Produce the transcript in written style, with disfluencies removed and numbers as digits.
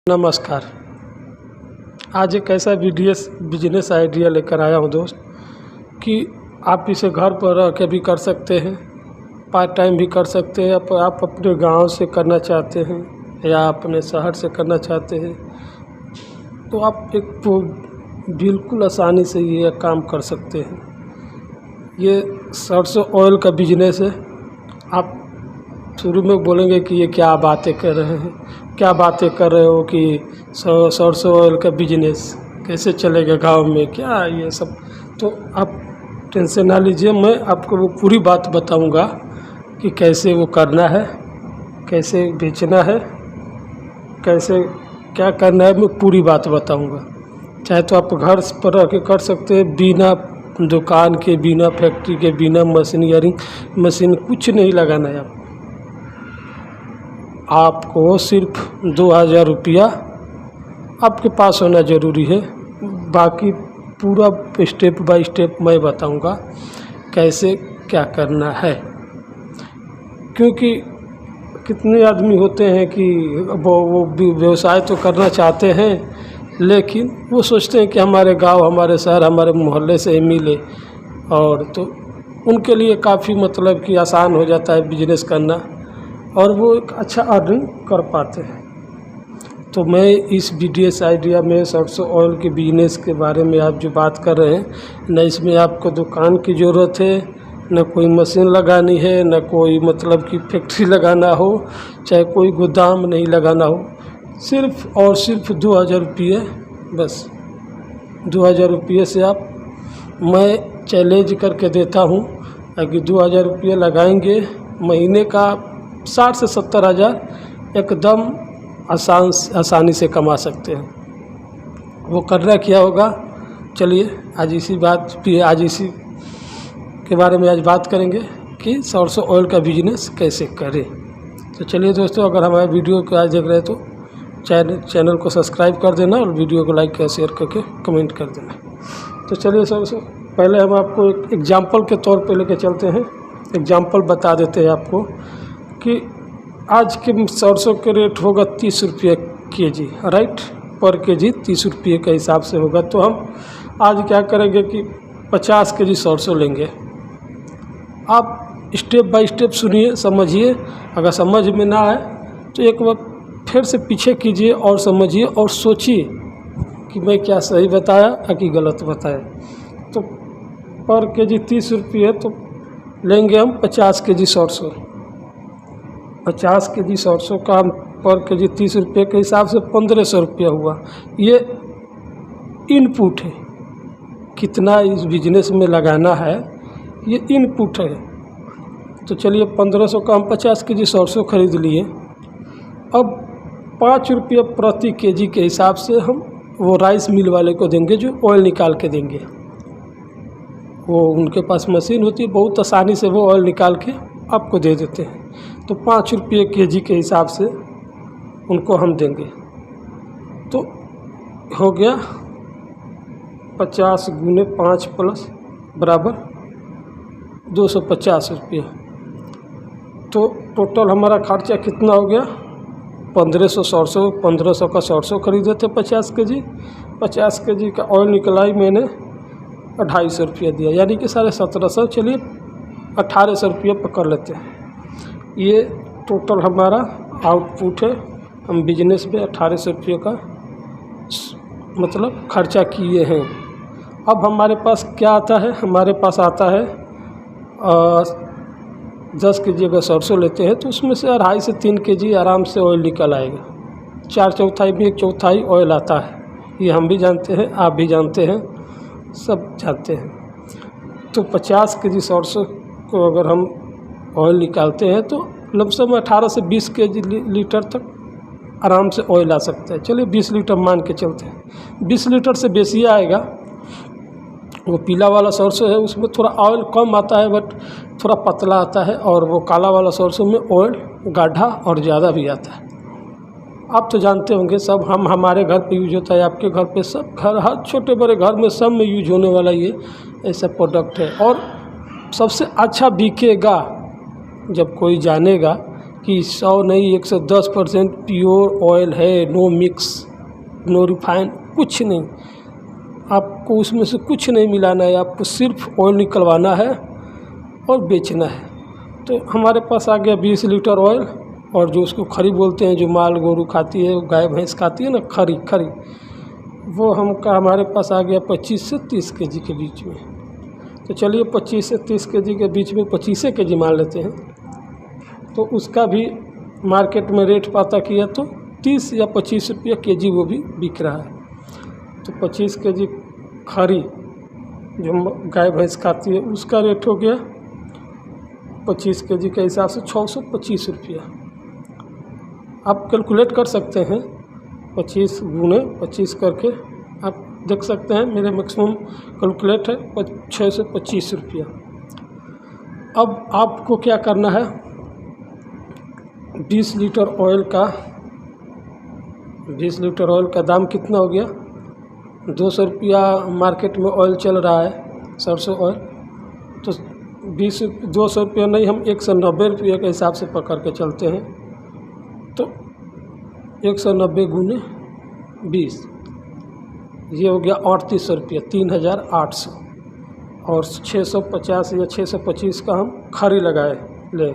नमस्कार। आज एक ऐसा बिजनेस आइडिया लेकर आया हूँ दोस्त कि आप इसे घर पर रह के भी कर सकते हैं, पार्ट टाइम भी कर सकते हैं। आप अपने गांव से करना चाहते हैं या अपने शहर से करना चाहते हैं तो आप बिल्कुल आसानी से ये काम कर सकते हैं। ये सरसों ऑयल का बिजनेस है। आप शुरू में बोलेंगे कि ये क्या बातें कर रहे हैं, क्या बातें कर रहे हो कि सरसों ऑयल का बिजनेस कैसे चलेगा गांव में, क्या ये सब। तो आप टेंशन ना लीजिए, मैं आपको वो पूरी बात बताऊंगा कि कैसे वो करना है, कैसे बेचना है, कैसे क्या करना है। मैं पूरी बात बताऊंगा। चाहे तो आप घर पर रह के कर सकते हैं, बिना दुकान के, बिना फैक्ट्री के, बिना मशीन कुछ नहीं लगाना है। आपको सिर्फ 2000 रुपया आपके पास होना ज़रूरी है। बाकी पूरा स्टेप बाय स्टेप मैं बताऊंगा कैसे क्या करना है। क्योंकि कितने आदमी होते हैं कि वो व्यवसाय तो करना चाहते हैं, लेकिन वो सोचते हैं कि हमारे गांव, हमारे शहर, हमारे मोहल्ले से ही मिले, और तो उनके लिए काफ़ी मतलब कि आसान हो जाता है बिजनेस करना, और वो एक अच्छा अर्निंग कर पाते हैं। तो मैं इस बिजनेस आइडिया में सरसों ऑयल के बिजनेस के बारे में आप जो बात कर रहे हैं, न इसमें आपको दुकान की ज़रूरत है, न कोई मशीन लगानी है, न कोई मतलब कि फैक्ट्री लगाना हो, चाहे कोई गोदाम नहीं लगाना हो। सिर्फ और सिर्फ 2000 रुपये, बस 2000 रुपये से आप, मैं चैलेंज करके देता हूँ कि 2000 रुपये लगाएंगे, महीने का 60 से 70 हज़ार एकदम आसानी से कमा सकते हैं। वो करना क्या होगा, चलिए आज इसी के बारे में आज बात करेंगे कि सरसों ऑयल का बिजनेस कैसे करें। तो चलिए दोस्तों, अगर हमारे वीडियो को आज देख रहे हैं तो चैनल को सब्सक्राइब कर देना और वीडियो को लाइक शेयर करके कमेंट कर देना। तो चलिए सबसे पहले हम आपको एक एग्जाम्पल के तौर पे लेके चलते हैं। एग्जाम्पल बता देते हैं आपको कि आज के सरसों के रेट होगा 30 रुपये केजी, राइट, पर केजी 30 रुपये के हिसाब से होगा। तो हम आज क्या करेंगे कि 50 केजी सरसों लेंगे। आप स्टेप बाय स्टेप सुनिए, समझिए। अगर समझ में ना आए तो एक बार फिर से पीछे कीजिए और समझिए और सोचिए कि मैं क्या सही बताया या कि गलत बताया। तो पर केजी 30 रुपये, तो लेंगे हम 50 केजी सरसों। 50 केजी सरसों का पर केजी 30 रुपये के हिसाब से 1500 रुपया हुआ। ये इनपुट है, कितना इस बिजनेस में लगाना है ये इनपुट है। तो चलिए 1500 का हम 50 केजी सरसों खरीद लिए। अब 5 रुपये प्रति केजी के हिसाब से हम वो राइस मिल वाले को देंगे जो ऑयल निकाल के देंगे। वो उनके पास मशीन होती है, बहुत आसानी से वो ऑयल निकाल के आपको दे देते हैं। तो 5 रुपये केजी के हिसाब से उनको हम देंगे। तो हो गया 50 गुने 5 प्लस बराबर 250 रुपये। तो टोटल हमारा खर्चा कितना हो गया, 1500 सरसों, 1500 का सरसों खरीदे थे 50 केजी। 50 केजी का ऑयल निकलाई मैंने 250 रुपये दिया, यानी कि 1750। चलिए 1800 रुपये पकड़ लेते हैं। ये टोटल हमारा आउटपुट है। हम बिजनेस में 1800 रुपये का मतलब खर्चा किए हैं। अब हमारे पास क्या आता है, हमारे पास आता है 10 केजी अगर सरसों लेते हैं तो उसमें से 2.5 से 3 केजी आराम से ऑयल निकल आएगा। 4/4 में 1/4 ऑयल आता है। ये हम भी जानते हैं, आप भी जानते हैं, सब जानते हैं। तो 50 केजी सरसों को अगर हम ऑयल निकालते हैं तो लमसम 18 से 20 केजी लीटर तक आराम से ऑयल आ सकता है। चलिए 20 लीटर मान के चलते हैं। 20 लीटर से बेसी आएगा। वो पीला वाला सरसों है उसमें थोड़ा ऑयल कम आता है, बट थोड़ा पतला आता है, और वो काला वाला सरसों में ऑयल गाढ़ा और ज़्यादा भी आता है। आप तो जानते होंगे सब, हमारे घर पे यूज होता है, आपके घर पे, सब घर, हर छोटे बड़े घर में सब में यूज होने वाला ये ऐसा प्रोडक्ट है। और सबसे अच्छा बिकेगा जब कोई जानेगा कि 100 नहीं 110% प्योर ऑयल है, नो मिक्स, नो रिफाइन, कुछ नहीं। आपको उसमें से कुछ नहीं मिलाना है, आपको सिर्फ ऑयल निकलवाना है और बेचना है। तो हमारे पास आ गया 20 लीटर ऑयल, और जो उसको खरी बोलते हैं, जो माल गोरू खाती है, गाय भैंस खाती है ना, खरी, वो हमारे पास आ गया 25 से 30 केजी के बीच में। तो चलिए 25 से 30 केजी के बीच में 25 केजी मान लेते हैं। तो उसका भी मार्केट में रेट पता किया तो 30 या 25 रुपया केजी वो भी बिक रहा है। तो 25 केजी खरी जो गाय भैंस खाती है उसका रेट हो गया 25 केजी के हिसाब से 625 रुपया। आप कैलकुलेट कर सकते हैं, 25 गुने 25 करके आप देख सकते हैं, मेरे मैक्सिमम कैलकुलेट है 625 रुपया। अब आपको क्या करना है, 20 लीटर ऑयल का दाम कितना हो गया, 200 रुपया मार्केट में ऑयल चल रहा है, सरसों ऑयल। तो 200 रुपया नहीं, हम 190 रुपये के हिसाब से पकड़ के चलते हैं। तो 190 गुने 20, ये हो गया 3800 रुपया, 3800, और 650 या 625 का हम खरी लगाए ले।